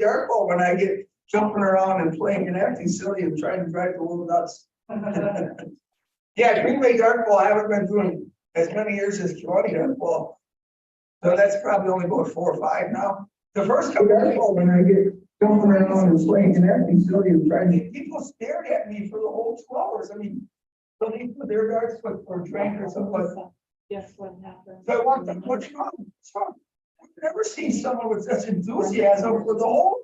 Darko when I get jumping around and playing and acting silly and trying to drive the little nuts. Yeah, Greenway Darko, I haven't been doing as many years as Kiwanee Darko. So that's probably only about 4 or 5 now. The first couple Darko when I get jumping around and playing and acting silly and trying to, people stared at me for the whole 2 hours. I mean, so they put their darts or drank or something. Guess what happened? So I walked up, what's wrong? What's wrong? I've never seen someone with such enthusiasm for the whole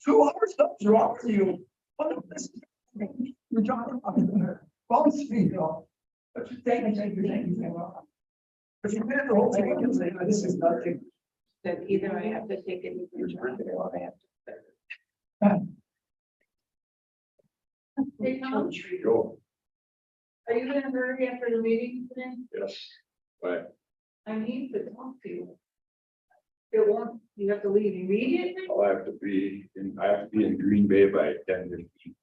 2 hours. What's wrong with you? Oh, no, this is- You're talking about the phone speed, you know. But you thank you. But you did the whole thing, you say, this is nothing. That either I have to take it or I have to. Hey, Tom, Go, are you gonna hurry after the meeting today? yes, but I need to talk to you. It won't, you have to leave immediately? I have to be in Green Bay by 10:15.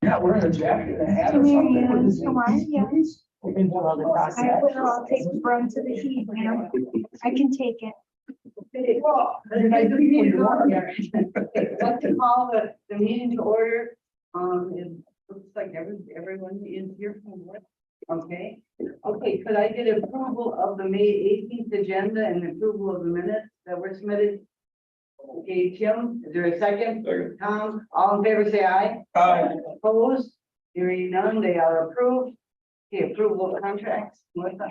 Yeah, we're in a jacket and a hat or something. What is it? We can do all the process. I'll take the brunt to the heat, man. I can take it. Well, then I do what you want. Like to call the meeting to order, it looks like everyone is here from work. Okay, could I get approval of the May 18th agenda and approval of the minutes that were submitted? Okay, Tim, is there a second? Second. Tom, all in favor, say aye. Opposed? Hearing none, they are approved. Okay, approval of contracts, Melissa.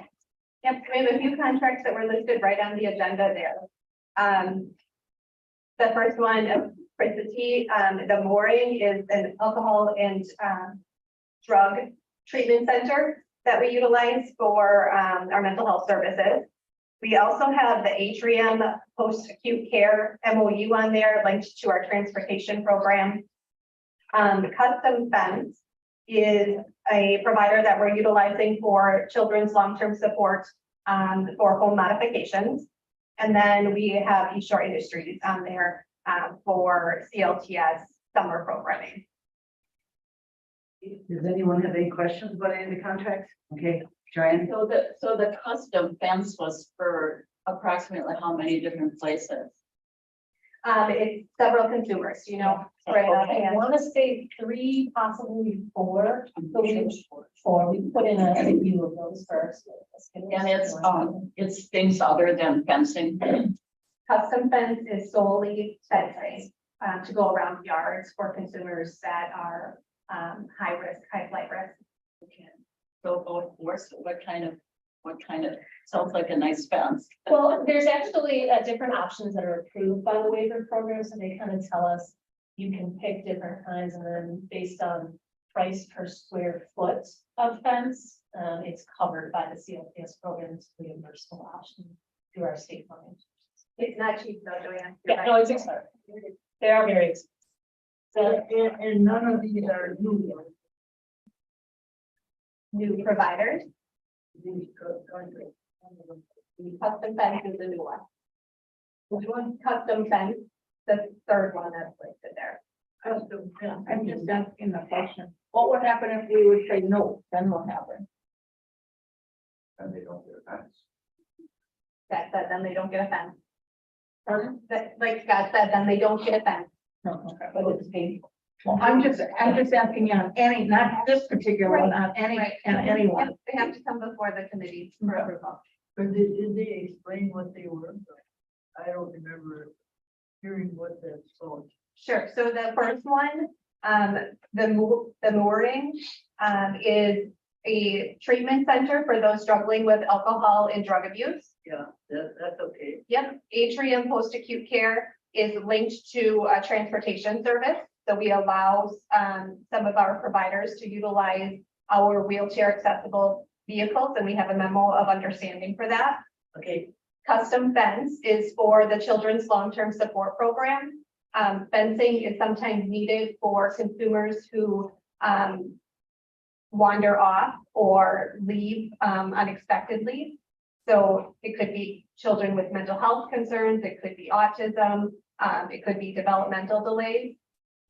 Yep, we have a few contracts that were listed right on the agenda there. The first one, for the T, the mooring is an alcohol and drug treatment center that we utilize for our mental health services. We also have the Atrium post-acute care MOU on there linked to our transportation program. The Custom Fence is a provider that we're utilizing for children's long-term support for home modifications. And then we have East Shore Industries on there for CLTS summer programming. Does anyone have any questions about any of the contracts? Okay, Joanne? So the custom fence was for approximately how many different places? It's several consumers, you know, right I offhand. want to say 3, possibly 4. So we 4. We put in a few of those first. And it's things other than fencing. Custom Fence is solely fencing to go around yards for consumers that are high risk, high flight risk. So what kind of, sounds like a nice fence. Well, there's actually different options that are approved by the waiver program, so they kind of tell us you can pick different kinds, and then based on price per square foot of fence, it's covered by the CLPS program. It's a reimbursable option through our state funding. It's not cheap though, Joanne. You're Yeah, right. no, it's expensive. They are very expensive. So, and none of these are new. New providers. These contracts. Custom Fence is the new one. Which one? Custom Fence, the third one that's listed there. Custom, yeah, I'm just asking the question. What would happen if we would say no? Then what happen? And they don't get a fence. That said, then they don't get a fence. Pardon? That, like Scott said, then they don't get a fence. No, okay, but it's painful. Well, I'm just asking on any, not this particular one, on any, Right. and anyone. Yep, they have to come before the committee for approval. But did they explain what they were? I don't remember hearing what that's called. Sure, so the first one, the mooring, is a treatment center for those struggling with alcohol and drug abuse. Yeah, that's okay. Yep, Atrium post-acute care is linked to a transportation service. So we allow some of our providers to utilize our wheelchair accessible vehicles, and we have a memo of understanding for that. Okay, Custom Fence is for the Children's Long-Term Support Program. Fencing is sometimes needed for consumers who wander off or leave unexpectedly. So it could be children with mental health concerns, it could be autism, it could be developmental delays.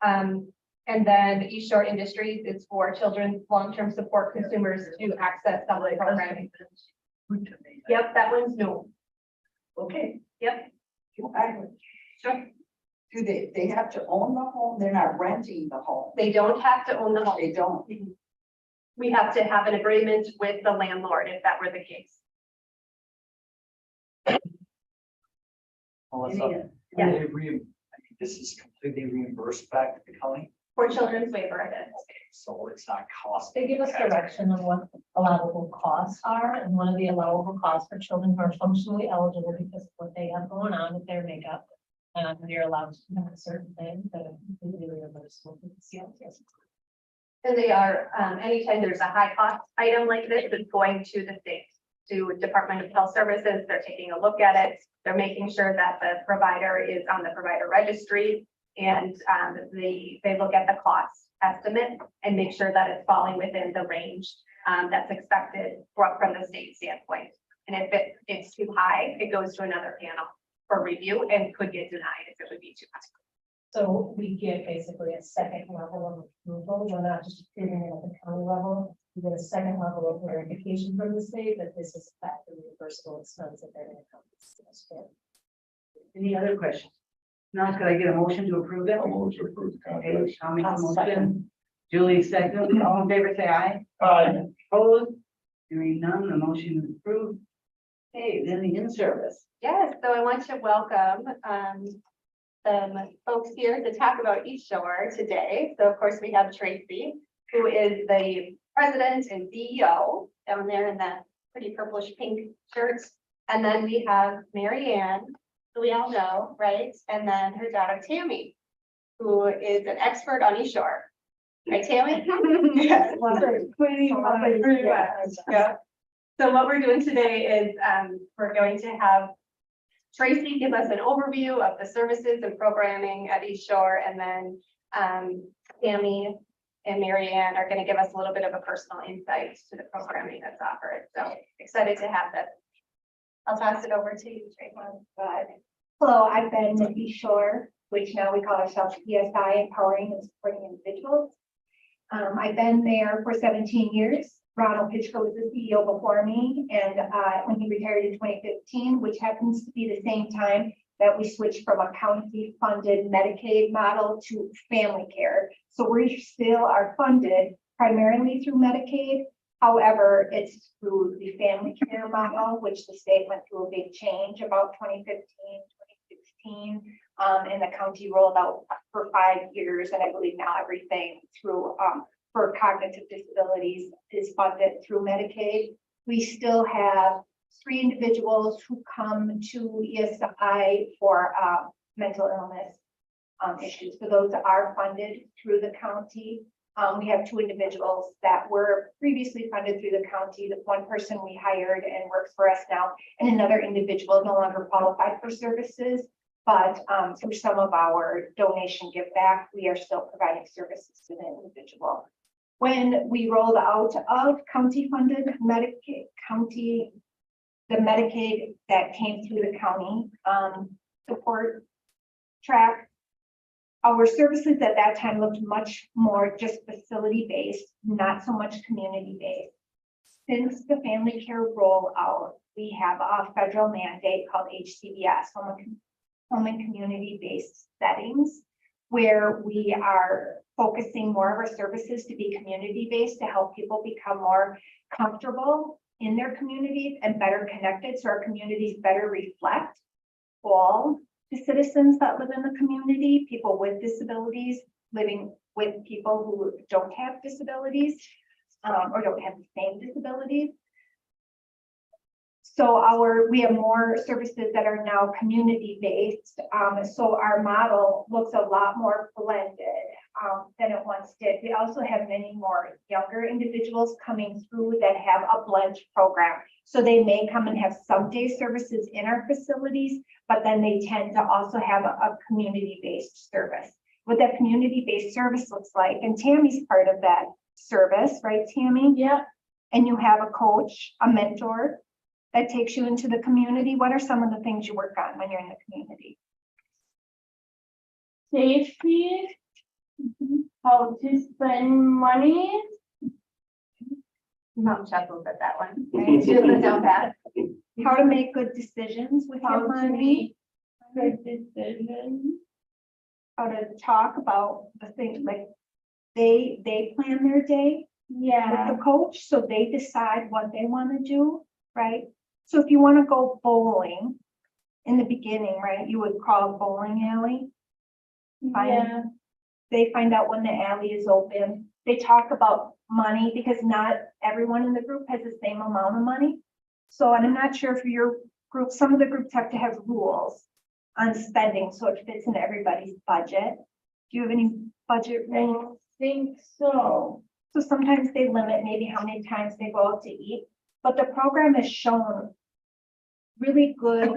And then East Shore Industries is for children's long-term support consumers to access some of the programming. good to me. Yep, that one's new. Okay. Yep. Sure. Do they have to own the home? They're not renting the home. They don't have to own the home. They don't. We have to have an agreement with the landlord if that were the case. Melissa, Yeah. this is completely reimbursed back to the county, For children's waiver, it is. so it's not cost. They give us direction on what allowable costs are, and one of the allowable costs for children who are functionally eligible because of what they have going on with their makeup. And they're allowed to do certain things that are completely reimbursable to the CLTS. And they are, anytime there's a high cost item like this, it's going to the state, to Department of Health Services. They're taking a look at it. They're making sure that the provider is on the provider registry, and they look at the cost estimate and make sure that it's falling within the range that's expected from the state standpoint. And if it's too high, it goes to another panel for review and could get denied if it would be too high. So we get basically a second level of approval. We're not just approving it at the county level. We get a second level of verification from the state that this is a reimbursable expense that they're going to come to us for. Any other questions? Now, could I get a motion to approve it? I'll move to approve the Okay, contract. I'll make a I'll motion. second. Julie second, all in favor, say aye. Aye. Opposed? Hearing none, the motion is approved. Okay, then the in-service. Yes, so I want to welcome some folks here to talk about East Shore today. So of course, we have Tracy, who is the president and CEO down there in that pretty purplish pink shirt. And then we have Mary Ann, who we all know, right? And then her daughter Tammy, who is an expert on East Shore. Right, Tammy? Yes. Pretty much, yeah. So what we're doing today is, we're going to have Tracy give us an overview of the services and programming at East Shore, and then, Tammy and Mary Ann are gonna give us a little bit of a personal insight to the programming that's offered. So excited to have this. I'll toss it over to you, Tracy. Hello, I've been at East Shore, which now we call ourselves PSI, Empowering and Supporting Individuals. I've been there for 17 years. Ronald Pitchko was the CEO before me, and when he retired in 2015, which happens to be the same time that we switched from a county-funded Medicaid model to family care. So we still are funded primarily through Medicaid. However, it's through the family care model, which the state went through a big change about 2015, 2016. And the county rolled out for 5 years, and I believe now everything through for cognitive disabilities is funded through Medicaid. We still have 3 individuals who come to ESI for mental illness issues. So those are funded through the county. We have 2 individuals that were previously funded through the county. The one person we hired and works for us now, and another individual no longer qualified for services. But through some of our donation give back, we are still providing services to the individual. When we rolled out of county funded Medicaid, the Medicaid that came through the county support track, our services at that time looked much more just facility based, not so much community based. Since the family care rollout, we have a federal mandate called HCBS, home and community-based settings, where we are focusing more of our services to be community-based to help people become more comfortable in their communities and better connected, so our communities better reflect all the citizens that live in the community, people with disabilities, living with people who don't have disabilities, or don't have the same disabilities. So we have more services that are now community-based. So our model looks a lot more blended than it once did. We also have many more younger individuals coming through that have a blend program. So they may come and have some day services in our facilities, but then they tend to also have a community-based service. What that community-based service looks like, and Tammy's part of that service, right, Tammy? Yeah. And you have a coach, a mentor, that takes you into the community. What are some of the things you work on when you're in the community? Safety, how to spend money. Mom chuckles at that one. Right? She doesn't know that. How to make good decisions with How your to money, Good decision. how to talk about the things like they plan their day Yeah. with the coach, so they decide what they want to do, right? So if you want to go bowling in the beginning, right, you would call a bowling alley. Yeah. They find out when the alley is open. They talk about money because not everyone in the group has the same amount of money. So, and I'm not sure if your group, some of the groups have to have rules on spending, so it fits into everybody's budget. Do you have any budget rules? Think so. So sometimes they limit maybe how many times they go out to eat, but the program has shown really good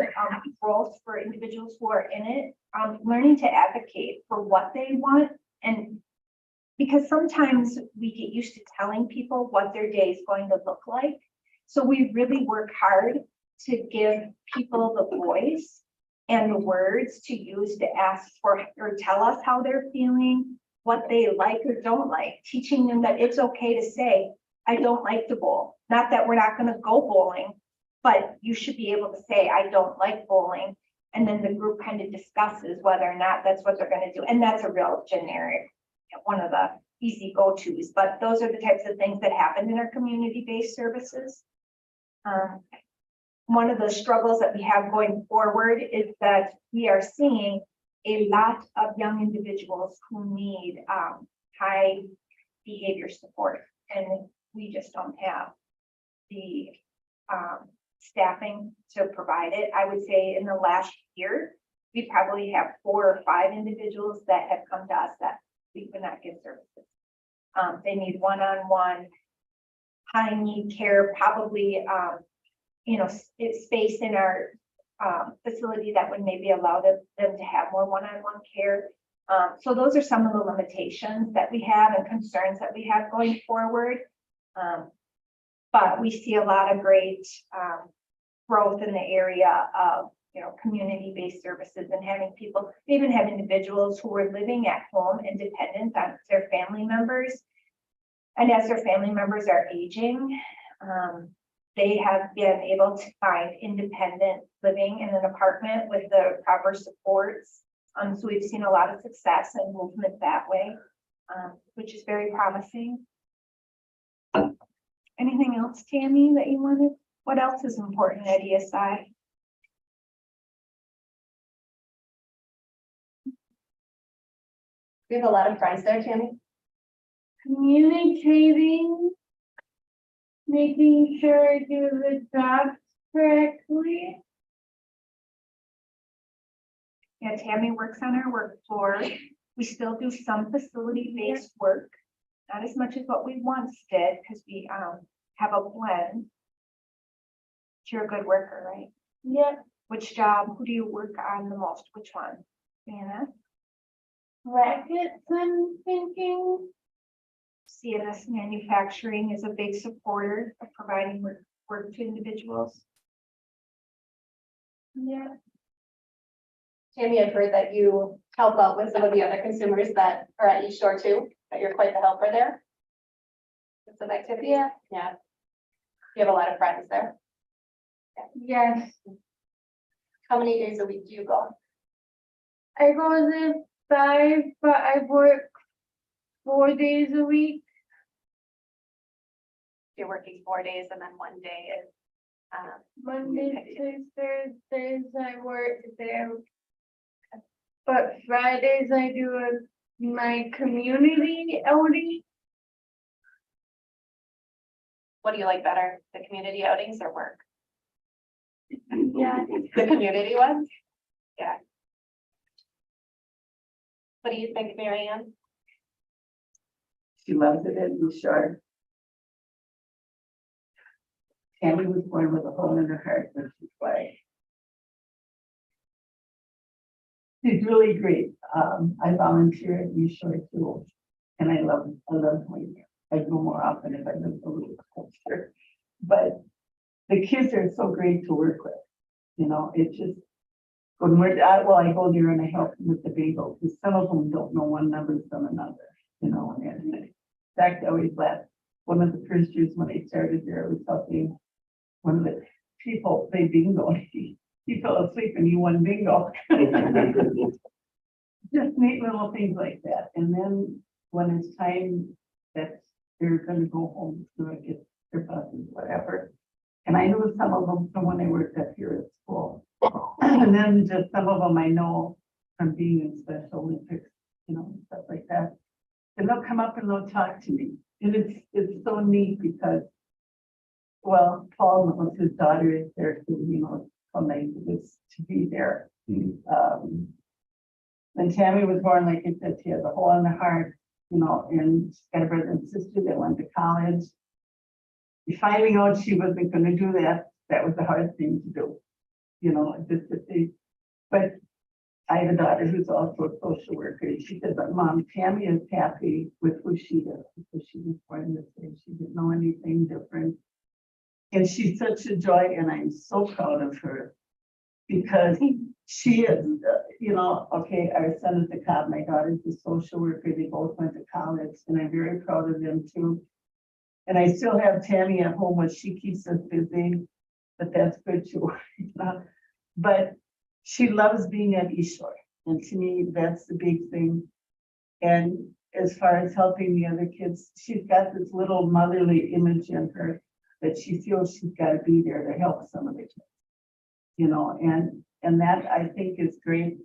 growth for individuals who are in it, learning to advocate for what they want. And because sometimes we get used to telling people what their day is going to look like. So we really work hard to give people the voice and the words to use to ask for or tell us how they're feeling, what they like or don't like, teaching them that it's okay to say, I don't like to bowl. Not that we're not gonna go bowling, but you should be able to say, I don't like bowling. And then the group kind of discusses whether or not that's what they're gonna do. And that's a real generic, one of the easy go-tos, but those are the types of things that happen in our community-based services. One of the struggles that we have going forward is that we are seeing a lot of young individuals who need high behavior support, and we just don't have the staffing to provide it. I would say in the last year, we probably have 4 or 5 individuals that have come to us that we could not give services. They need one-on-one, high need care, probably, it's space in our facility that would maybe allow them to have more one-on-one care. So those are some of the limitations that we have and concerns that we have going forward. But we see a lot of great growth in the area of, community-based services and having people, we even have individuals who are living at home and dependent on their family members. And as their family members are aging, they have been able to find independent living in an apartment with the proper supports. So we've seen a lot of success and movement that way, which is very promising. Anything else, Tammy, that you wanted? What else is important at ESI? We have a lot of fries there, Tammy. Communicating, making sure I do the job correctly. Yeah, Tammy works on our work floor. We still do some facility-based work, not as much as what we once did, because we have a blend. But you're a good worker, right? Yep, Which job, who do you work on the most? Which one? Anna? brackets I'm thinking. CNS Manufacturing is a big supporter of providing work to individuals. Yeah, Tammy, I've heard that you help out with some of the other consumers that are at East Shore too, that you're quite the helper there. With some activities. Yeah. Yeah. You have a lot of friends there. yes, How many days a week do you go? I go there 5, but I work 4 days a week. You're working 4 days and then 1 day is, Mondays, Tuesdays, Thursdays I work there. But Fridays I do my community outing. what do you like better, the community outings or work? Yeah, The community ones? Yeah. What do you think, Mary Ann? She loves it at East Shore. Tammy was born with a hole in her heart when she played. She's really great. I volunteer at East Shore too, and I love going there. I go more often if I live a little closer. But the kids are so great to work with. It's just when we're I go there and I help them with the bingo because some of them don't know one number from another. And in fact, I always laugh. One of the first years when I started there, I was helping one of the people play bingo. He fell asleep and he won bingo. Just neat little things like that. And then when it's time that they're going to go home to get their buses, whatever. And I knew some of them from when I worked up here at school. And then just some of them I know from being in Special Olympics, stuff like that. And they'll come up and they'll talk to me. And it's so neat because, well, Paul knows his daughter is there too, so nice it is to be there. When Tammy was born, like I said, she has a hole in her heart, and she's got a brother and sister that went to college. Finding out she wasn't going to do that, that was a hard thing to do, but I have a daughter who's also a social worker. She said, but Mom, Tammy is happy with who she is because she was born this way. She didn't know anything different. And she's such a joy, and I'm so proud of her because she is, okay, our son is a cop, my daughter's a social worker, they both went to college, and I'm very proud of them too. And I still have Tammy at home, which she keeps us busy, but that's good too. But she loves being at East Shore, and to me, that's the big thing. And as far as helping the other kids, she's got this little motherly image in her that she feels she's got to be there to help some of the kids. And that I think is great.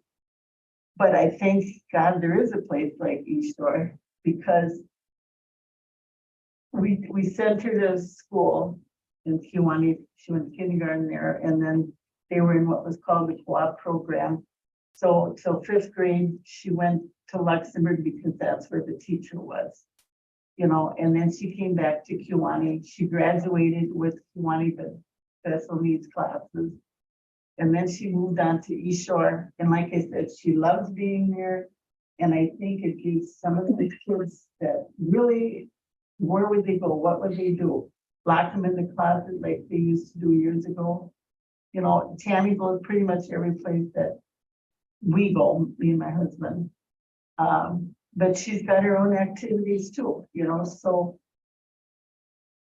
But I thank God there is a place like East Shore, because we sent her to school in Kewanee. She went to kindergarten there, and then they were in what was called the co-op program. So till 5th grade, she went to Luxembourg because that's where the teacher was. And then she came back to Kewanee. She graduated with Kewanee, the special needs classes. And then she moved on to East Shore. And like I said, she loves being there. And I think it gives some of the kids that really, where would they go? What would they do? Lock them in the closet like they used to do years ago. Tammy goes pretty much every place that we go, me and my husband. But she's got her own activities too, so.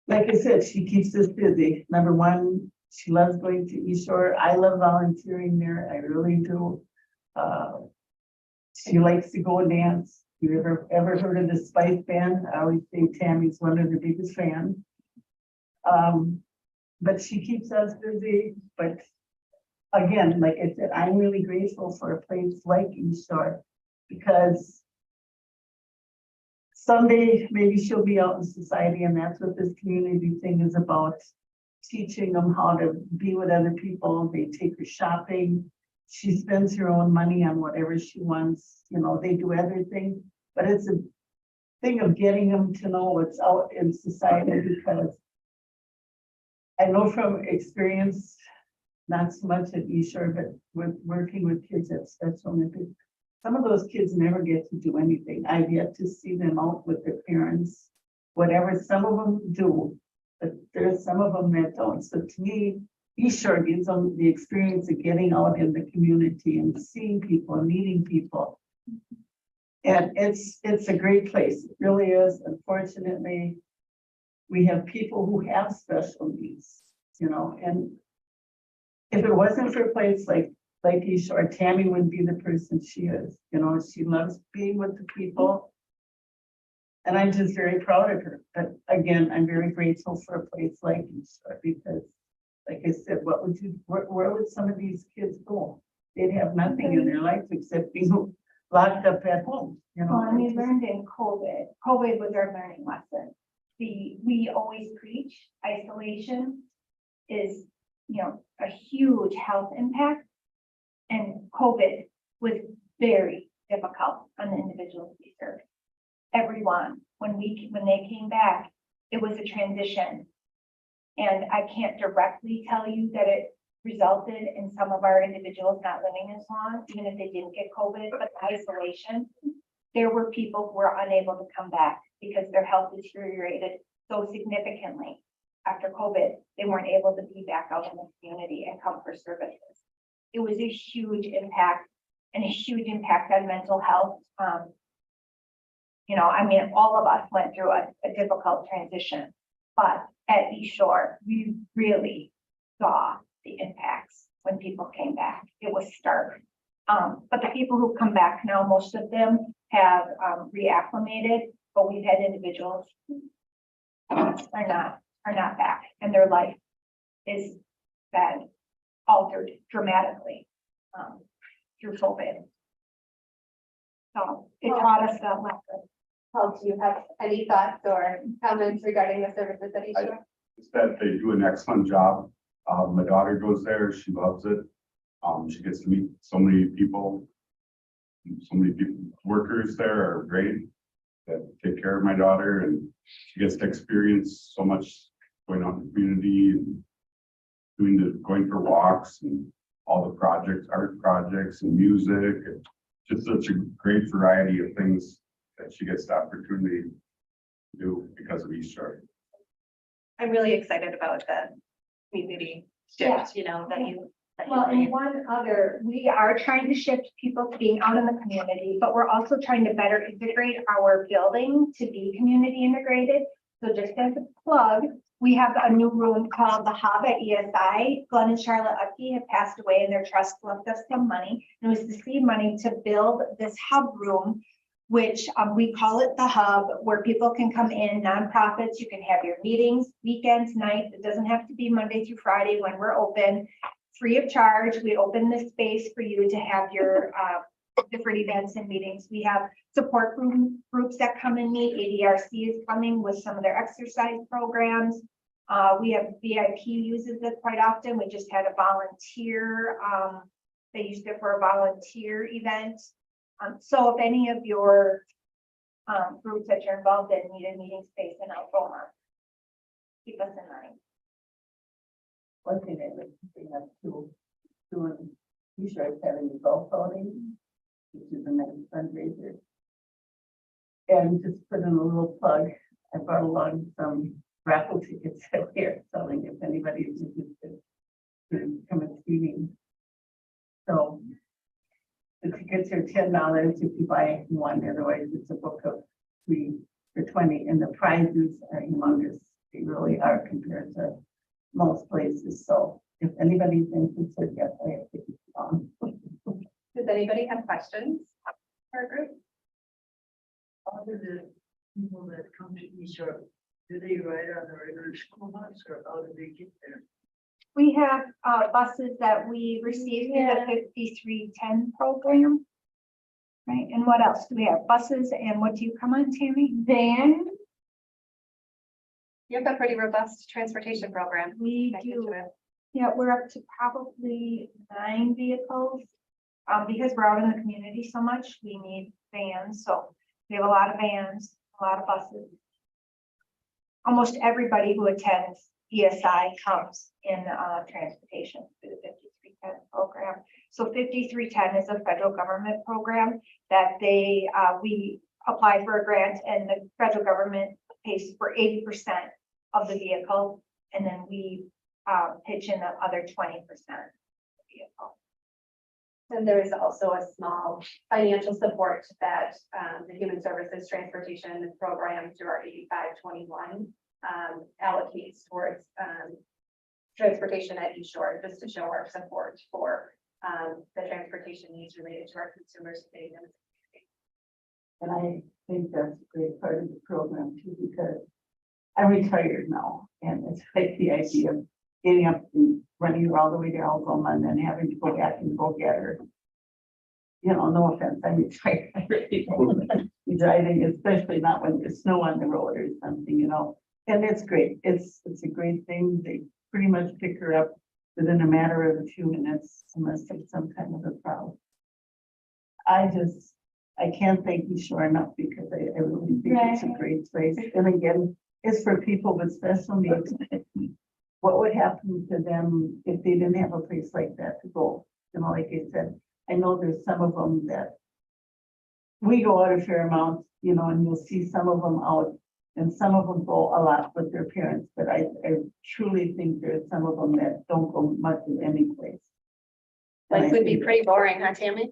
Like I said, she keeps us busy. Number one, she loves going to East Shore. I love volunteering there. I really do. She likes to go and dance. You ever heard of the Spice Band? I always say Tammy's one of the biggest fans. But she keeps us busy. But again, like I said, I'm really grateful for a place like East Shore, because someday maybe she'll be out in society, and that's what this community thing is about. Teaching them how to be with other people. They take her shopping. She spends her own money on whatever she wants. They do everything, but it's a thing of getting them to know what's out in society, because I know from experience, not so much at East Shore, but with working with kids at Special Olympics, some of those kids never get to do anything. I've yet to see them out with their parents, whatever. Some of them do, but there's some of them that don't. So to me, East Shore gives them the experience of getting out in the community and seeing people and meeting people. And it's a great place. It really is. Unfortunately, we have people who have special needs, and if it wasn't for a place like East Shore, Tammy wouldn't be the person she is. She loves being with the people. And I'm just very proud of her. But again, I'm very grateful for a place like East Shore, because like I said, where would some of these kids go? They'd have nothing in their life except being locked up at home, Well, and we learned in COVID. COVID was our learning lesson. We always preach isolation is, a huge health impact. And COVID was very difficult on the individuals we served. Everyone, when they came back, it was a transition. And I can't directly tell you that it resulted in some of our individuals not living as long, even if they didn't get COVID, but isolation. There were people who were unable to come back because their health deteriorated so significantly after COVID. They weren't able to be back out in the community and come for services. It was a huge impact, and a huge impact on mental health. All of us went through a difficult transition, but at East Shore, we really saw the impacts when people came back. It was stark. But the people who come back now, most of them have reacclimated, but we've had individuals who are not back, and their life is been altered dramatically through COVID. So it taught us that lesson. Paul, do you have any thoughts or comments regarding the services at East Shore? It's that they do an excellent job. My daughter goes there. She loves it. She gets to meet so many people. So many people, workers there are great that take care of my daughter, and she gets to experience so much going on in the community and going for walks and all the projects, art projects and music, and just such a great variety of things that she gets the opportunity to do because of East Shore. I'm really excited about the community shift, that Well, and one other, we are trying to shift people to being out in the community, but we're also trying to better integrate our building to be community integrated. So just as a plug, we have a new room called the Hub at ESI. Glenn and Charlotte Ucky have passed away and their trust left us some money. And it was the seed money to build this hub room, which we call it the Hub, where people can come in, nonprofits, you can have your meetings, weekends, nights. It doesn't have to be Monday through Friday when we're open, free of charge. We open this space for you to have your different events and meetings. We have support groups that come and meet. ADRC is coming with some of their exercise programs. We have VIP uses it quite often. We just had a volunteer. They used it for a volunteer event. So if any of your groups that you're involved in need a meeting space in Algoma, keep us in mind. One thing I would bring up too, doing, you sure it's having the golf outing, which is a nice fundraiser. And just put in a little plug, I brought along some raffle tickets that we're selling if anybody is interested to come and see me. So the tickets are $10 if you buy one, otherwise it's a book of 3 for $20, and the prizes are humongous. They really are compared to most places. So if anybody's interested, yes, I have tickets on. Does anybody have questions for our group? How do the people that come to East Shore, do they ride on the regular school bus or how do they get there? We have buses that we received through the 5310 program. Right, and what else do we have? Buses, and what do you come on, Tammy? Van, You have a pretty robust transportation program. We connected do. to it. Yeah, we're up to probably 9 vehicles. Because we're out in the community so much, we need vans, so we have a lot of vans, a lot of buses. Almost everybody who attends ESI comes in transportation through the 5310 program. So 5310 is a federal government program that we apply for a grant, and the federal government pays for 80% of the vehicle, and then we pitch in the other 20% of the vehicle. And there is also a small financial support that the Human Services Transportation Program through our 8521 allocates towards transportation at East Shore, just to show our support for the transportation needs related to our consumers today. And I think that's a great part of the program too, because I'm retired now, and it's like the idea of getting up and running all the way to Algoma and then having to go back and go get her. You know, no offense, I'm retired. I really don't like driving, especially not when there's snow on the road or something, you know. And it's great. It's a great thing. They pretty much pick her up within a matter of a few minutes, unless there's some kind of a problem. I can't thank you Shore enough, because I really think it's a great place. And again, it's for people with special needs. What would happen to them if they didn't have a place like that to go? You know, like I said, I know there's some of them that we go out a fair amount, you know, and you'll see some of them out, and some of them go a lot with their parents. But I truly think there's some of them that don't go much of any place. Life would be pretty boring, huh, Tammy?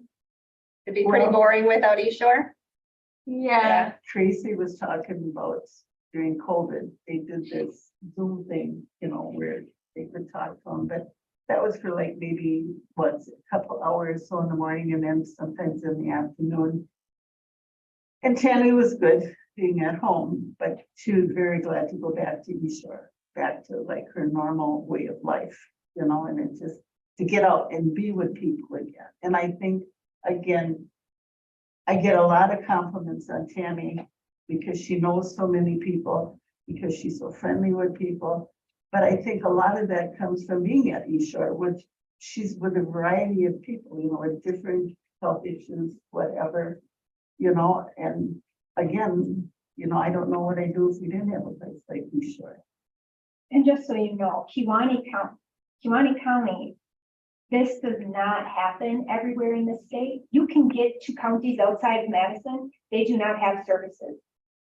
It'd be pretty Well- boring without East Shore. yeah, Tracy was talking about during COVID, they did this Zoom thing, you know, where they could talk to them, but that was for like maybe a couple hours, so in the morning and then sometimes in the afternoon. And Tammy was good being at home, but she was very glad to go back to East Shore, back to like her normal way of life, you know, and it's just to get out and be with people again. And I think, again, I get a lot of compliments on Tammy because she knows so many people, because she's so friendly with people. But I think a lot of that comes from being at East Shore, which she's with a variety of people, you know, with different health issues, whatever, you know, and again, you know, I don't know what I'd do if we didn't have a place like East Shore. And just so you know, Kewaunee County, this does not happen everywhere in the state. You can get to counties outside of Madison, they do not have services.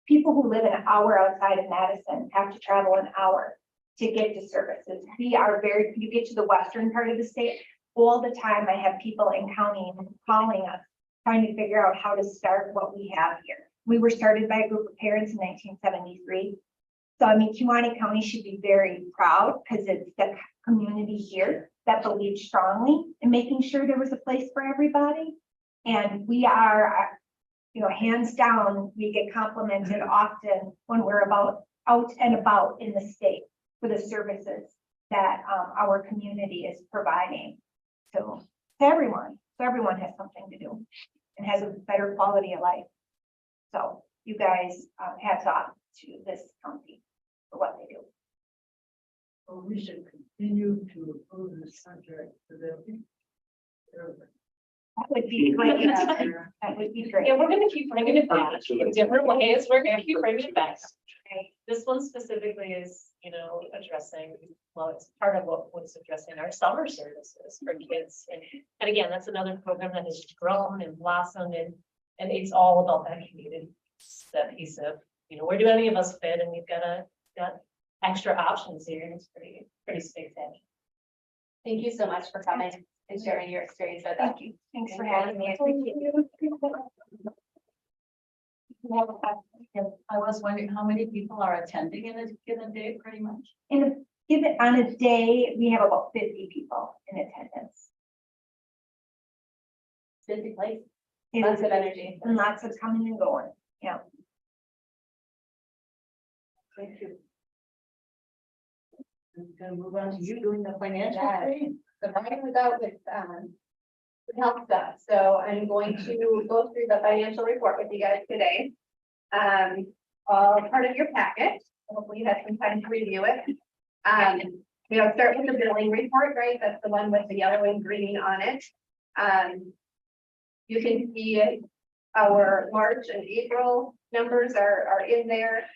People who live an hour outside of Madison have to travel an hour to get to services. You get to the western part of the state, all the time, I have people in county calling us, trying to figure out how to start what we have here. We were started by a group of parents in 1973. So I mean, Kewaunee County should be very proud because it's the community here that believed strongly in making sure there was a place for everybody. And we are, hands down, we get complimented often when we're out and about in the state for the services that our community is providing. So everyone has something to do and has a better quality of life. So you guys, hats off to this county for what they do. Well, we should continue to approve this contract for them. That would be great. That would be great. Yeah, we're gonna keep bringing it back in different ways. We're gonna keep bringing it back. This one specifically is, addressing, well, it's part of what was addressing our summer services for kids. And again, that's another program that has grown and blossomed and it's all about that community. That piece of, where do any of us fit? And we've got extra options here and it's pretty spectacular. Thank you so much for coming and sharing your experience with us. Thank you. Thanks for having me. I appreciate it. I was wondering how many people are attending in a given day, pretty much. On a day, we have about 50 people in attendance. Busy place, And lots of energy. lots of coming and going. Yeah. Thank you. I'm gonna move on to you doing the financial Yes. thing. So Brian was out with health stuff, so I'm going to go through the financial report with you guys today. All part of your packet, hopefully you had some time to review it. We'll start with the billing report, right? That's the one with the yellow and green on it. You can see our March and April numbers are in there.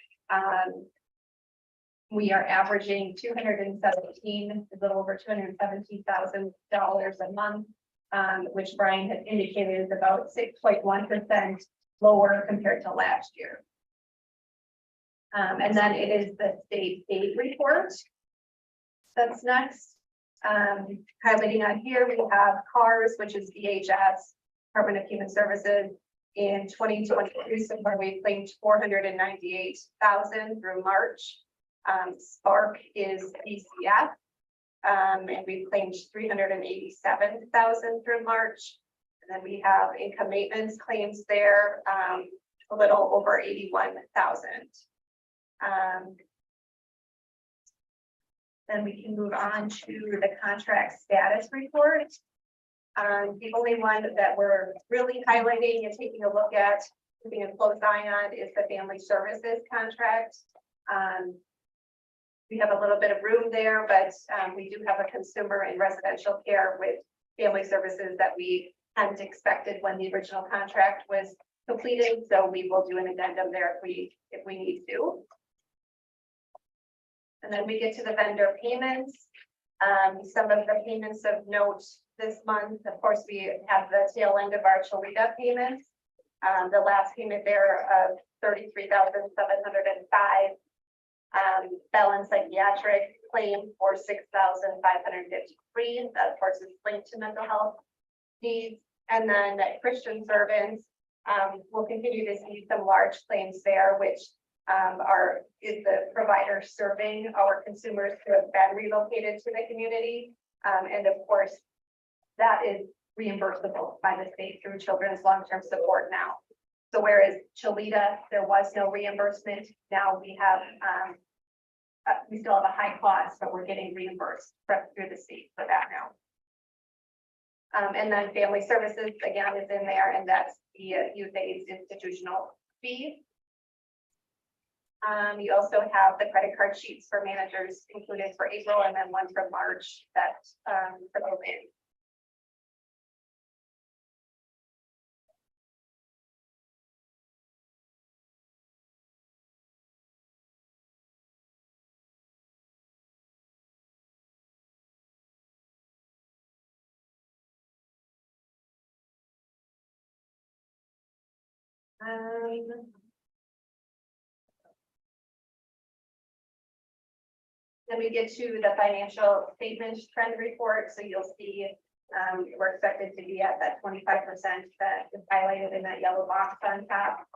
We are averaging 217, a little over $217,000 a month, which Brian had indicated is about 6.1% lower compared to last year. And then it is the state aid report. That's next. Highlighting on here, we have CARS, which is DHS, Department of Human Services. In 2022, so far we claimed 498,000 through March. Spark is ECF, and we claimed 387,000 through March. And then we have income maintenance claims there, a little over 81,000. Then we can move on to the contract status report. The only one that we're really highlighting and taking a look at, keeping a close eye on, is the family services contract. We have a little bit of room there, but we do have a consumer and residential care with family services that we hadn't expected when the original contract was completed. So we will do an addendum there if we need to. And then we get to the vendor payments. Some of the payments of note this month, of course, we have the tail end of our Cholita payments. The last payment there of $33,705. Bell and psychiatric claim for $6,553. That of course is linked to mental health needs. And then Christian servants, we'll continue to see some large claims there, which is the provider serving our consumers who have been relocated to the community. And of course, that is reimbursable by the state through Children's Long-Term Support now. So whereas Cholita, there was no reimbursement, now we have, we still have a high cost, but we're getting reimbursed through the state for that now. And then family services, again, is in there, and that's the youth aids institutional fee. You also have the credit card sheets for managers included for April, and then one for March that for those in. Then we get to the financial statement trend report. So you'll see We're expected to be at that 25% that is highlighted in that yellow box on top.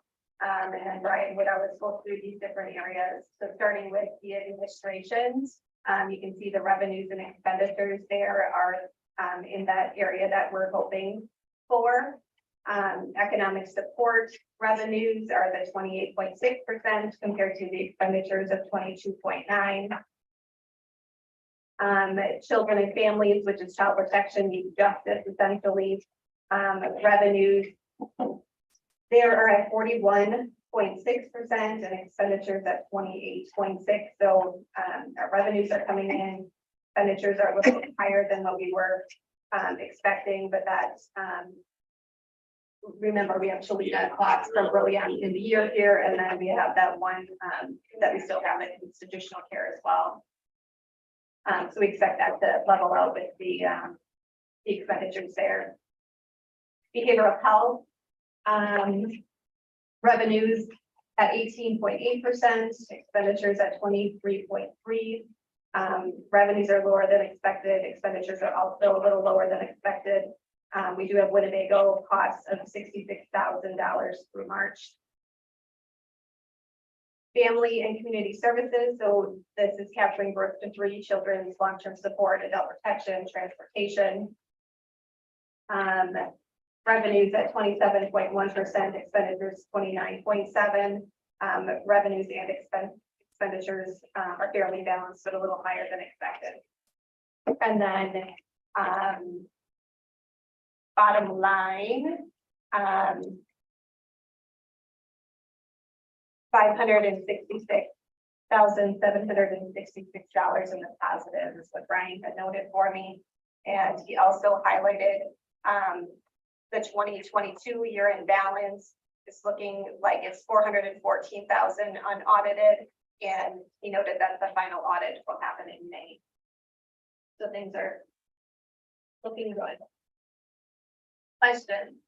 And then Brian would always go through these different areas. So starting with the administrations, you can see the revenues and expenditures there are in that area that we're hoping for. Economic support revenues are the 28.6% compared to the expenditures of 22.9%. Children and families, which is child protection, youth justice, essentially, revenues. There are at 41.6% and expenditures at 28.6%. So our revenues are coming in, expenditures are a little bit higher than what we were expecting, but that's remember, we have Shalita class from early on in the year here, and then we have that one that we still have in institutional care as well. So we expect that to level out with the expenditures there. Behavioral health revenues at 18.8%, expenditures at 23.3%. Revenues are lower than expected. Expenditures are also a little lower than expected. We do have Winnebago costs of $66,000 through March. Family and community services. So this is capturing birth to 3, children's long-term support, adult protection, transportation. Revenues at 27.1%, expenditures 29.7%. Revenues and expenditures are fairly balanced, but a little higher than expected. And then bottom line, $566,766 in the positive is what Brian had noted for me. And he also highlighted the 2022 year-end balance is looking like it's $414,000 unaudited. And he noted that the final audit will happen in May. So things are looking good. Question?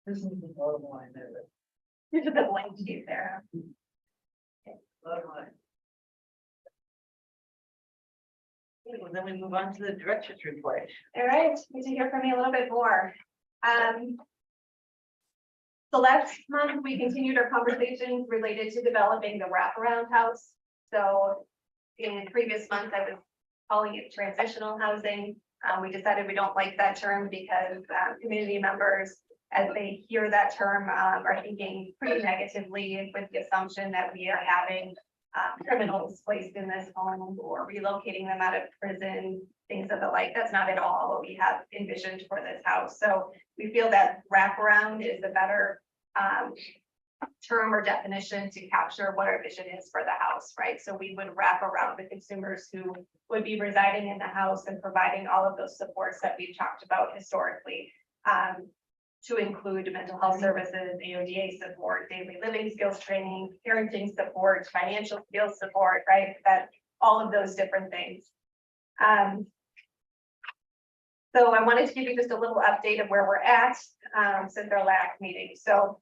This is the bottom line there. Here's a bit blank sheet there. Bottom line. Okay, well, then we move on to the director's report. All right, need to hear from me a little bit more. So last month, we continued our conversations related to developing the wraparound house. So in previous months, I was calling it transitional housing. We decided we don't like that term because community members, as they hear that term, are thinking pretty negatively with the assumption that we are having criminals placed in this home or relocating them out of prison, things of the like. That's not at all what we have envisioned for this house. So we feel that wraparound is a better term or definition to capture what our vision is for the house, right? So we would wrap around the consumers who would be residing in the house and providing all of those supports that we've talked about historically, to include mental health services, AODA support, daily living skills training, parenting support, financial skills support, right? That all of those different things. So I wanted to give you just a little update of where we're at since our last meeting. So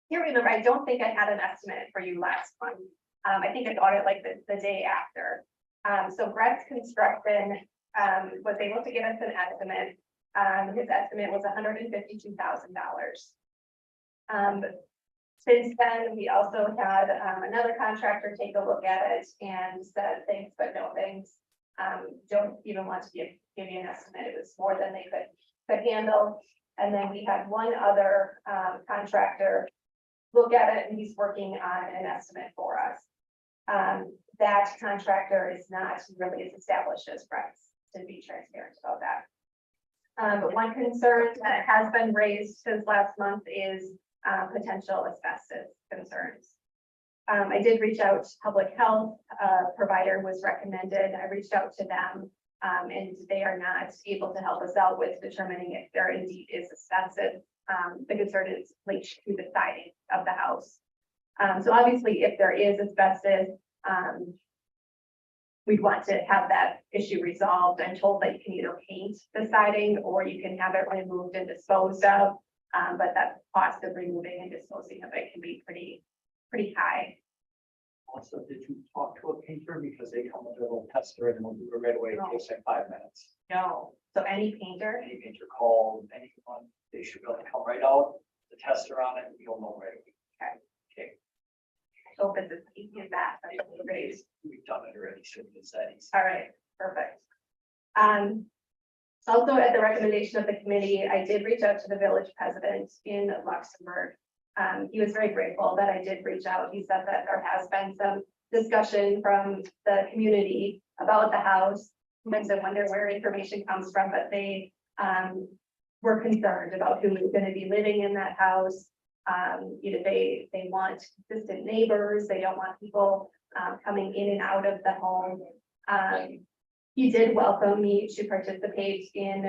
here, remember, I don't think I had an estimate for you last month. I think I got it like the day after. So Brett's Construction was able to give us an estimate. His estimate was $152,000. Since then, we also had another contractor take a look at it and said thanks, but no thanks. Don't even want to give you an estimate. It was more than they could handle. And then we had one other contractor look at it, and he's working on an estimate for us. That contractor is not really as established as Brett's, to be transparent about that. But one concern that has been raised since last month is potential asbestos concerns. I did reach out to public health, provider was recommended. I reached out to them and they are not able to help us out with determining if there indeed is asbestos. The concern is linked to the siding of the house. So obviously if there is asbestos, we'd want to have that issue resolved. I'm told that you can either paint the siding or you can have it removed and disposed of. But that cost of removing and disposing of it can be pretty high. Also, did you talk to a painter because they come with a little tester and they'll do it right away, it takes like 5 minutes. No, so any painter, Any painter call, anyone, they should be able to come right out, the tester on it, and you'll know right away. Okay, I hope it's as easy as that. That's great. we've done it already, so it's that easy. All right, perfect. Also at the recommendation of the committee, I did reach out to the village president in Luxembourg. He was very grateful that I did reach out. He said that there has been some discussion from the community about the house. Sometimes I wonder where information comes from, but they were concerned about who was going to be living in that house. You know, they want consistent neighbors. They don't want people coming in and out of the home. He did welcome me to participate in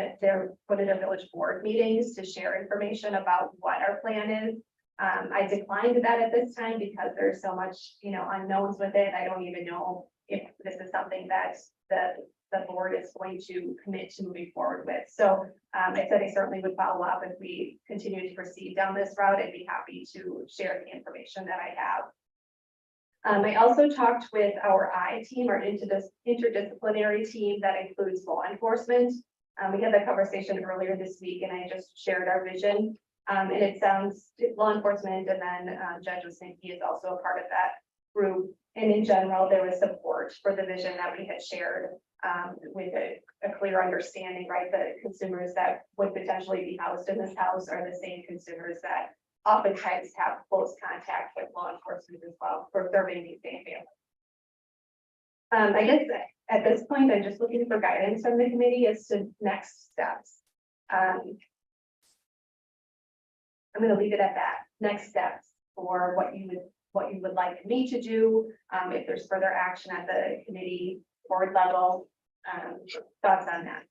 one of their village board meetings to share information about what our plan is. I declined that at this time because there's so much, you know, unknowns with it. I don't even know if this is something that the board is going to commit to moving forward with. So I said I certainly would follow up if we continue to proceed down this route. I'd be happy to share the information that I have. I also talked with our I team, our interdisciplinary team that includes law enforcement. We had that conversation earlier this week and I just shared our vision. And it sounds law enforcement and then Judge Wasinski is also a part of that group. And in general, there was support for the vision that we had shared with a clear understanding, right? The consumers that would potentially be housed in this house are the same consumers that oftentimes have close contact with law enforcement as well for serving these same families. I guess at this point, I'm just looking for guidance from the committee as to next steps. I'm going to leave it at that. Next steps for what you would like me to do. If there's further action at the committee board level, thoughts on that.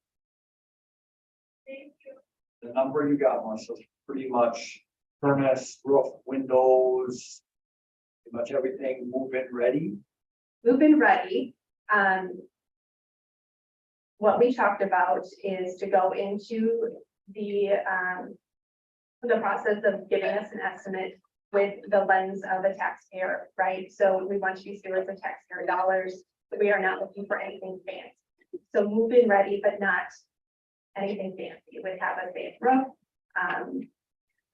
The number you got, Marcia, is pretty much furnace, roof, windows, pretty much everything move-in ready. Move-in ready. What we talked about is to go into the process of giving us an estimate with the lens of a taxpayer, right? So we want to be stewards of taxpayer dollars, but we are not looking for anything fancy. So move-in ready, but not anything fancy. It would have a safe roof,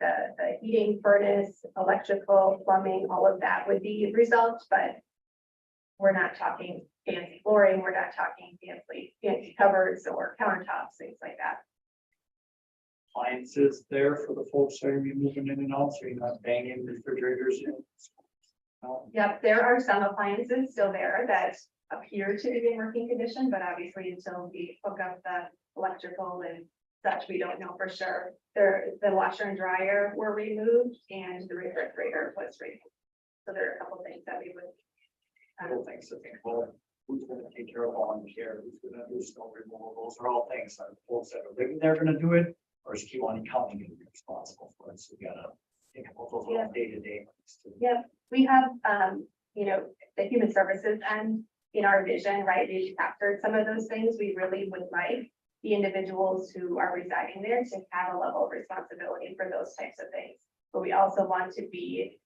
the heating, furnace, electrical, plumbing, all of that would be resolved, but we're not talking fancy flooring, we're not talking fancy cupboards or countertops, things like that. Appliances there for the folks that are gonna be moving in and out, so you're not banging refrigerators in. Yep, there are some appliances still there that appear to be in working condition, but obviously until we hook up the electrical and such, we don't know for sure. The washer and dryer were removed and the refrigerator was removed. So there are a couple things that we would. Little things to think about, who's gonna take care of lawn care, who's gonna do snow removal, those are all things that folks that are living there gonna do it, or is Kewaunee County gonna be responsible for it, so we gotta think about those Yeah. day-to-day. Yep, we have, you know, the human services and in our vision, right, we've captured some of those things. We really would like the individuals who are residing there to have a level of responsibility for those types of things. But we also want to be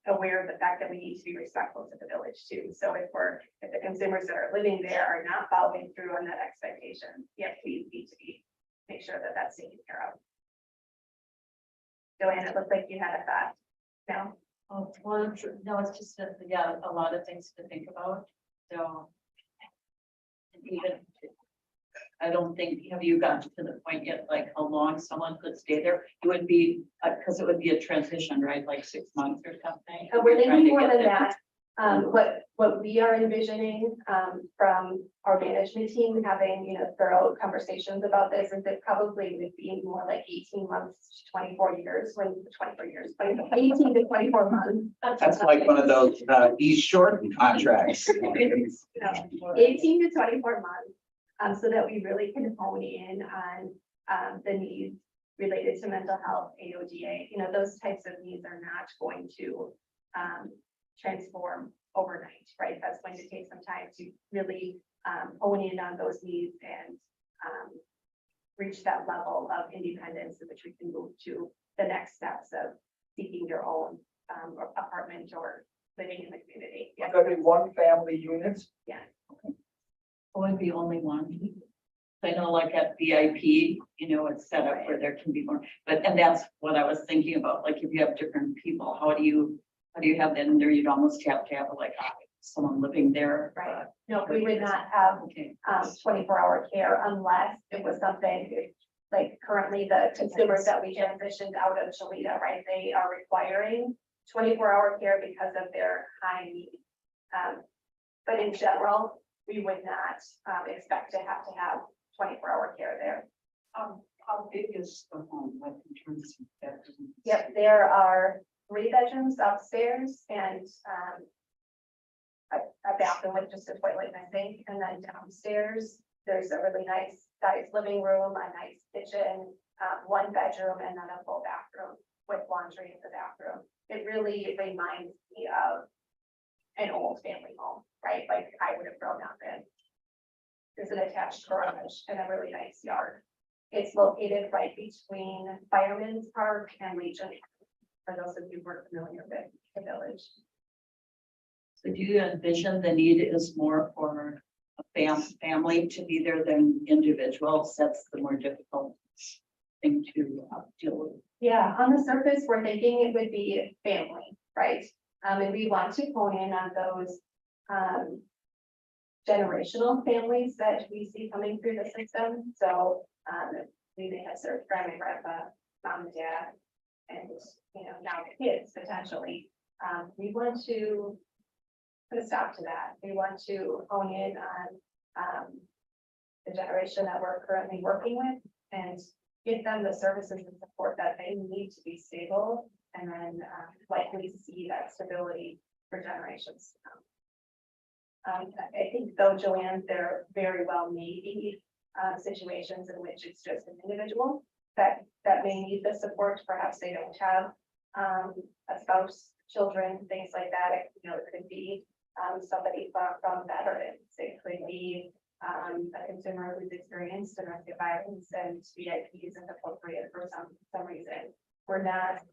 aware of the fact that we need to be respectful to the village too. So if the consumers that are living there are not following through on that expectation, yes, we need to make sure that that's taken care of. Joanne, it looks like you had a thought. No? Oh, well, no, it's just that, yeah, a lot of things to think about, so. And even, I don't think, have you gotten to the point yet, like how long someone could stay there? It would be, because it would be a transition, right, like 6 months or something? We're Trying thinking to more get than there. that. What we are envisioning from our management team having, you know, thorough conversations about this is that probably would be more like 18 months to 24 years, 18 to 24 months. That's like one of those East Shore contracts. 18 to 24 months, so that we really can hone in on the needs related to mental health, AODA. You know, those types of needs are not going to transform overnight, right? That's going to take some time to really hone in on those needs and reach that level of independence in which we can move to the next steps of seeking your own apartment or living in the community. Yeah. Every one family units. Would be only one. I know like at VIP, you know, it's set up where there can be more, and that's what I was thinking about, like if you have different people, how do you have that in there? You'd almost have to have like someone living there. Right. No, we would not have Okay. 24-hour care unless it was something like currently the consumers that we transitioned out of Cholita, right? They are requiring 24-hour care because of their high need. But in general, we would not expect to have 24-hour care there. How big is the home, like in terms of bedrooms? Yep, there are 3 bedrooms upstairs and a bathroom with just a toilet and a sink, and then downstairs, there's a really nice sized living room, a nice kitchen, 1 bedroom, and then a full bathroom with laundry in the bathroom. It really reminds me of an old family home, right? Like I would have grown up in. There's an attached garage and a really nice yard. It's located right between Fireman's Park and Legion, for those of you who are familiar with the village. So do you envision the need is more for a family to be there than individuals? That's the more difficult thing to deal with. Yeah, on the surface, we're thinking it would be family, right? And we want to hone in on those generational families that we see coming through the system. So we may have served grandma, grandpa, mom and dad, and now kids potentially. We want to put a stop to that. We want to hone in on the generation that we're currently working with and give them the services and support that they need to be stable, and then likely see that stability for generations to come. I think though, Joanne, there very well may be situations in which it's just an individual that may need the support. Perhaps they don't have a spouse, children, things like that. It could be somebody from veterans. It could be a consumer who's experienced domestic violence, and VIP isn't appropriate for some reason. We're not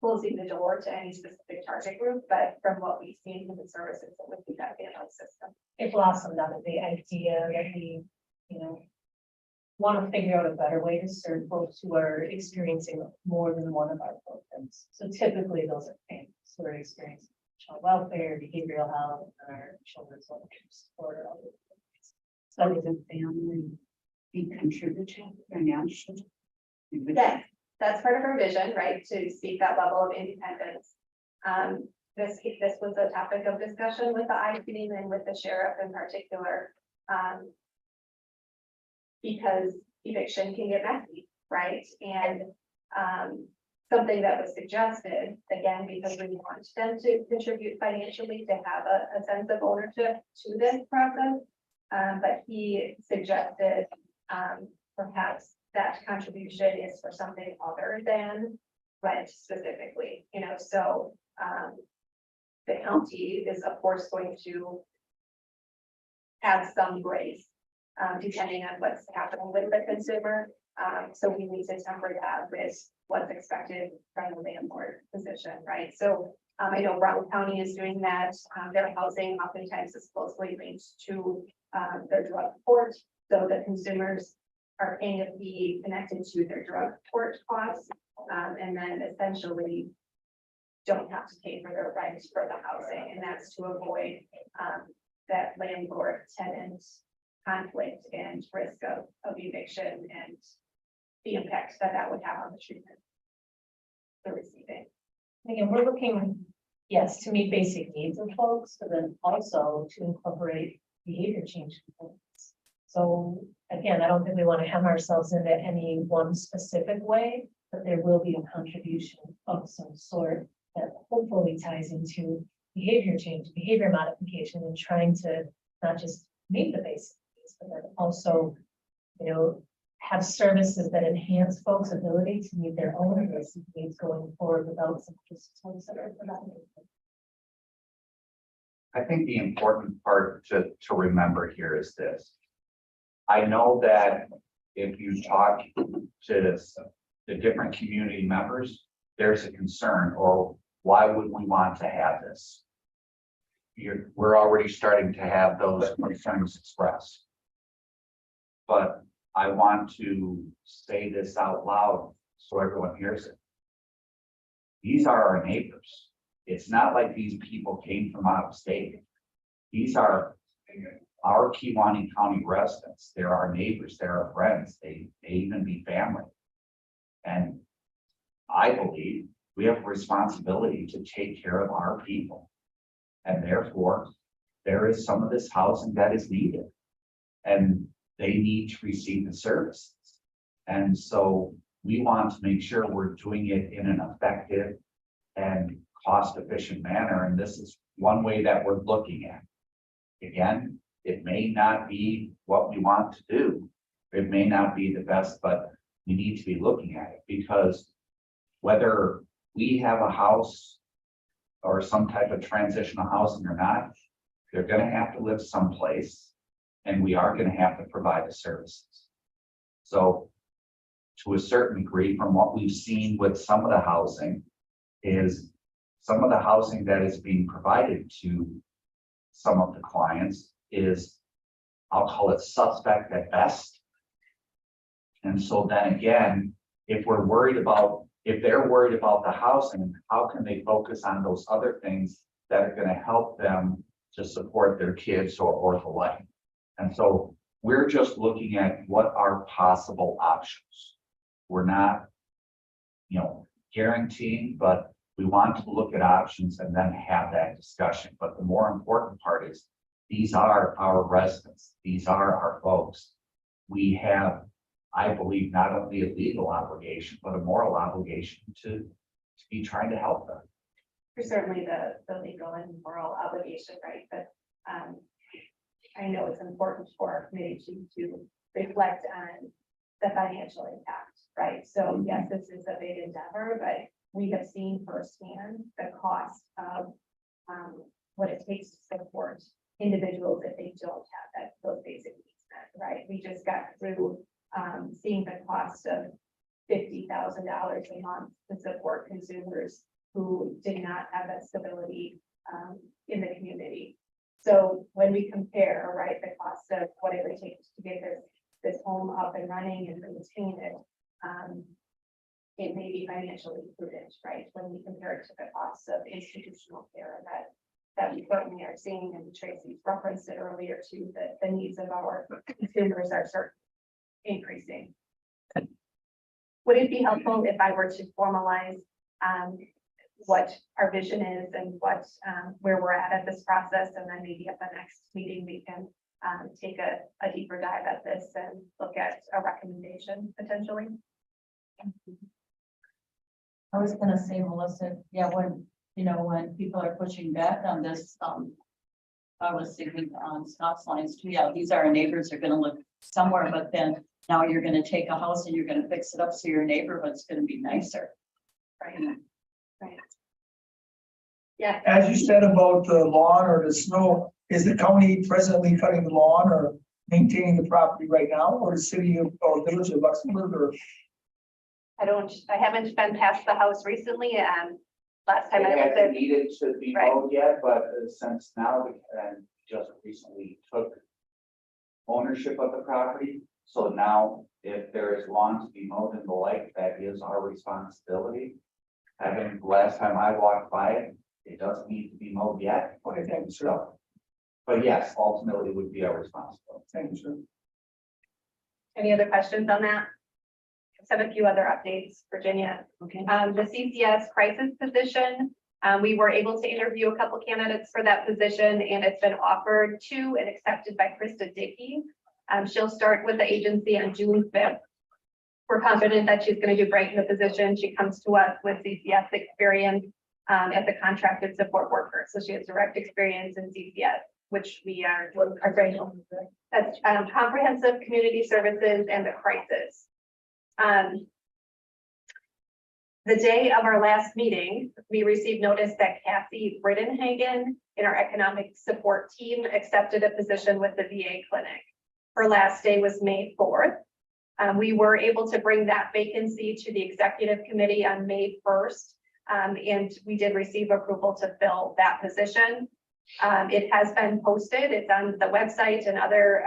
closing the door to any specific target group, but from what we've seen from the services, it would be that family system. It blossomed out of the idea that we, want to figure out a better way to serve folks who are experiencing more than one of our programs. So typically those are families who are experiencing child welfare, behavioral health, and our children's social support. Or other things. So Does the family be contributing financially? Yes, that's part of our vision, right? To seek that level of independence. This was a topic of discussion with the I team and with the sheriff in particular. Because eviction can get messy, right? And something that was suggested, again, because we want them to contribute financially, to have a sense of ownership to this process. But he suggested perhaps that contribution is for something other than rent specifically, so the county is of course going to have some grace depending on what's happening with the consumer. So we need to temper that with what's expected from the landlord position, right? So I know Brown County is doing that. Their housing oftentimes is closely linked to their drug court. So the consumers are paying a fee connected to their drug court costs, and then essentially don't have to pay for their rent for the housing. And that's to avoid that landlord tenant conflict and risk of eviction and the impact that would have on the treatment they're receiving. Again, we're looking, yes, to meet basic needs of folks, but then also to incorporate behavior change components. So again, I don't think we want to hem ourselves into any one specific way, but there will be a contribution of some sort that hopefully ties into behavior change, behavior modification, and trying to not just meet the basic needs, but then also, have services that enhance folks' ability to meet their own basic needs going forward without some just folks that are providing. I think the important part to remember here is this. I know that if you talk to the different community members, there's a concern, or why would we want to have this? We're already starting to have those concerns expressed. But I want to say this out loud so everyone hears it. These are our neighbors. It's not like these people came from out of state. These are our Kewaunee County residents. They're our neighbors, they're our friends, they may even be family. And I believe we have a responsibility to take care of our people. And therefore, there is some of this housing that is needed. And they need to receive the services. And so we want to make sure we're doing it in an effective and cost-efficient manner. And this is one way that we're looking at. Again, it may not be what we want to do. It may not be the best, but we need to be looking at it, because whether we have a house or some type of transitional housing or not, they're going to have to live someplace, and we are going to have to provide the services. So to a certain degree, from what we've seen with some of the housing, is some of the housing that is being provided to some of the clients is, I'll call it suspect at best. And so then again, if they're worried about the housing, how can they focus on those other things that are going to help them to support their kids or the like? And so we're just looking at what are possible options. We're not, guaranteeing, but we want to look at options and then have that discussion. But the more important part is, these are our residents. These are our folks. We have, I believe, not only a legal obligation, but a moral obligation to be trying to help them. For certainly the legal and moral obligation, right? But I know it's important for our committee to reflect on the financial impact, right? So yes, this is a big endeavor, but we have seen firsthand the cost of what it takes to support individuals if they don't have those basic needs met, right? We just got through seeing the cost of $50,000 a month to support consumers who did not have that stability in the community. So when we compare, right, the cost of what it would take to get this home up and running and maintain it, it may be financially prudent, right? When we compare it to the cost of institutional care that we certainly are seeing, and Tracy referenced it earlier too, that the needs of our consumers are certainly increasing. Would it be helpful if I were to formalize what our vision is and what where we're at this process, and then maybe at the next meeting we can take a deeper dive at this and look at a recommendation potentially? I was gonna say, Melissa, yeah, when people are pushing back on this, I was thinking on stop signs too. Yeah, these are our neighbors, they're gonna live somewhere, but then now you're gonna take a house and you're gonna fix it up so your neighborhood's gonna be nicer. Right. Right. Yeah. As you said about the lawn or the snow, is the county presently cutting the lawn or maintaining the property right now, or the city of, or village of Luxembourg, or? I haven't been past the house recently, last time I It was hasn't there. needed to be Right. mowed yet, but since now we just recently took ownership of the property. So now if there is lawn to be mowed and the like, that is our responsibility. Having the last time I walked by it, it doesn't need to be mowed yet. Okay, thank you, sir. So, but yes, ultimately it would be our responsibility. Thank you, sir. Any other questions on that? Just have a few other updates, Virginia. Okay. The CCS crisis position, we were able to interview a couple candidates for that position, and it's been offered to and accepted by Krista Dickey. She'll start with the agency on June 5th. We're confident that she's going to do great in the position. She comes to us with CCS experience as a contracted support worker. So she has direct experience in CCS, which we are grateful. That's comprehensive community services and the crisis. The day of our last meeting, we received notice that Cassie Brittenhagen in our economic support team accepted a position with the VA clinic. Her last day was May 4th. We were able to bring that vacancy to the executive committee on May 1st. And we did receive approval to fill that position. It has been posted, it's on the website and other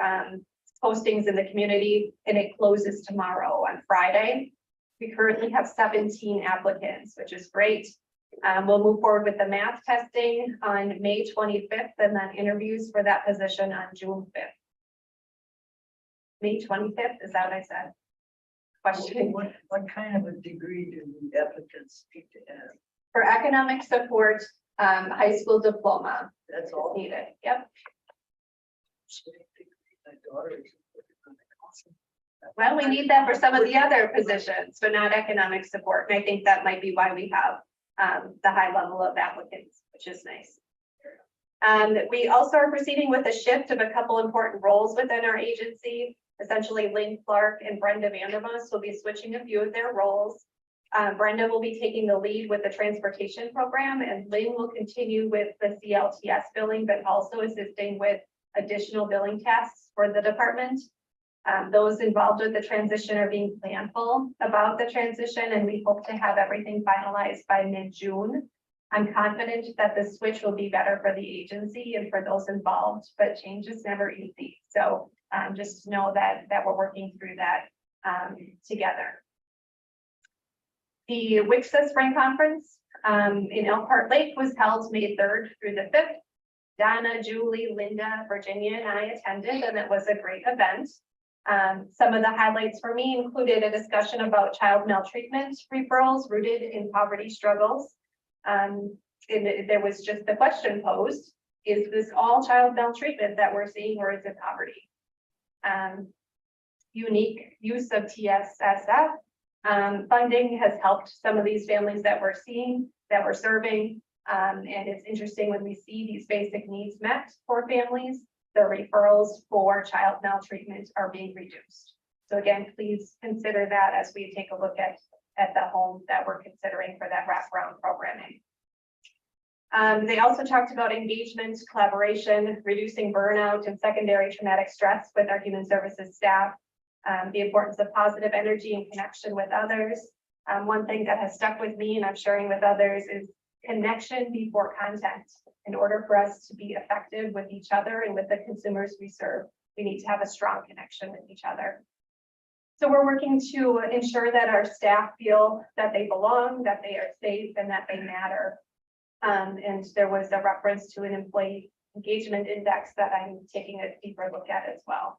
postings in the community, and it closes tomorrow on Friday. We currently have 17 applicants, which is great. We'll move forward with the math testing on May 25th and then interviews for that position on June 5th. May 25th, is that what I said? Question. What kind of a degree do the applicants need to have? For economic support, high school diploma That's is all. needed. Yep. My daughter is working on the council. Well, we need that for some of the other positions, but not economic support. And I think that might be why we have the high level of applicants, which is nice. We also are proceeding with a shift of a couple important roles within our agency. Essentially, Lynn Clark and Brenda Vandermus will be switching a few of their roles. Brenda will be taking the lead with the transportation program, and Lynn will continue with the CLTS billing, but also assisting with additional billing tasks for the department. Those involved with the transition are being planful about the transition, and we hope to have everything finalized by mid-June. I'm confident that the switch will be better for the agency and for those involved, but change is never easy. So just know that we're working through that together. The WICSA Spring Conference in Elkhart Lake was held May 3rd through the 5th. Donna, Julie, Linda, Virginia, and I attended, and it was a great event. Some of the highlights for me included a discussion about child maltreatment referrals rooted in poverty struggles. And there was just the question posed, is this all child maltreatment that we're seeing, or is it poverty? Unique use of TSSF funding has helped some of these families that we're seeing, that we're serving. And it's interesting when we see these basic needs met for families, the referrals for child maltreatment are being reduced. So again, please consider that as we take a look at the home that we're considering for that wraparound programming. They also talked about engagement, collaboration, reducing burnout and secondary traumatic stress with our human services staff, the importance of positive energy and connection with others. One thing that has stuck with me and I'm sharing with others is connection before content. In order for us to be effective with each other and with the consumers we serve, we need to have a strong connection with each other. So we're working to ensure that our staff feel that they belong, that they are safe, and that they matter. And there was a reference to an employee engagement index that I'm taking a deeper look at as well.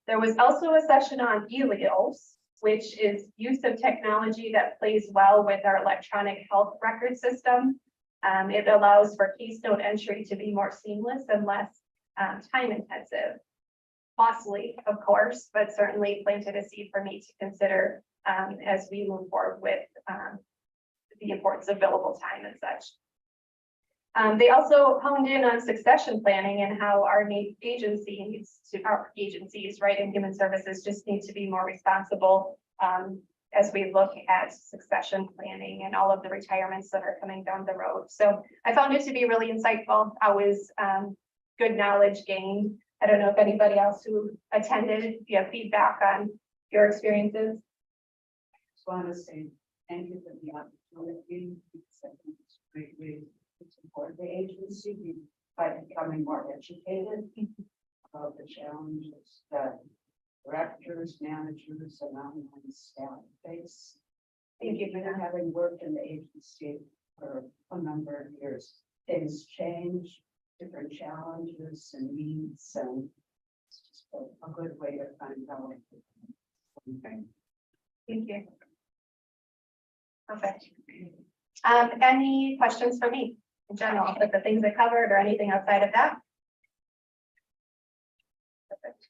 There was also a session on eLeals, which is use of technology that plays well with our electronic health record system. It allows for case note entry to be more seamless and less time intensive. Costly, of course, but certainly planted a seed for me to consider as we move forward with the importance of billable time and such. They also honed in on succession planning and how our agencies, right, in human services just need to be more responsible as we look at succession planning and all of the retirements that are coming down the road. So I found it to be really insightful. Always good knowledge gained. I don't know if anybody else who attended, if you have feedback on your experiences. Just want to say thank you for the opportunity. I think it's a great way to support the agency by becoming more educated about the challenges that directors, managers, and online staff face. Thank you for that. Having worked in the agency for a number of years, things change, different challenges and needs, and it's just a good way to find out. Thank you. Perfect. Any questions for me in general, like the things I covered or anything outside of that? Perfect.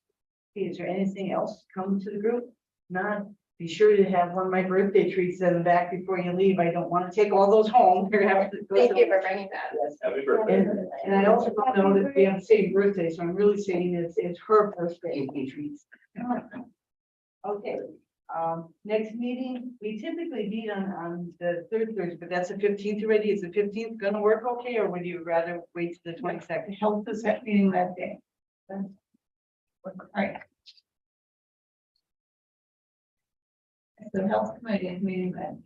Is there anything else coming to the group? Not, be sure to have one of my birthday treats in the back before you leave. I don't want to take all those home. You're gonna have to go Thank you for bringing that. Happy birthday. And I also don't know that we have the same birthday, so I'm really saying it's her birthday treats. Okay, next meeting, we typically meet on the third Thursday, but that's the 15th already. Is the 15th gonna work okay, or would you rather wait to the 22nd? Help us at meeting that day. All right. The health committee is meeting that.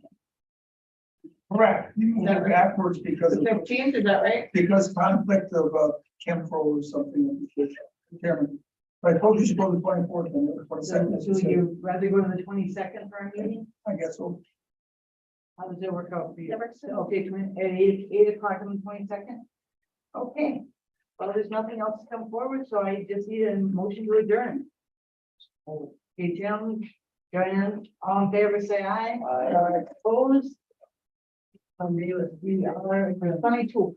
Correct, you can have it afterwards because, The 15th, is that right? because conflict of, chemical or something. Chairman, but I told you to go to the 24th and the So 22nd. you rather go to the 22nd for our meeting? I guess so. How does that work out for you? That works. Okay, at 8 o'clock on the 22nd? Okay, well, there's nothing else to come forward, so I just need a motion to adjourn. Okay, Tim, Joanne, all in favor, say aye. Opposed? We are 22.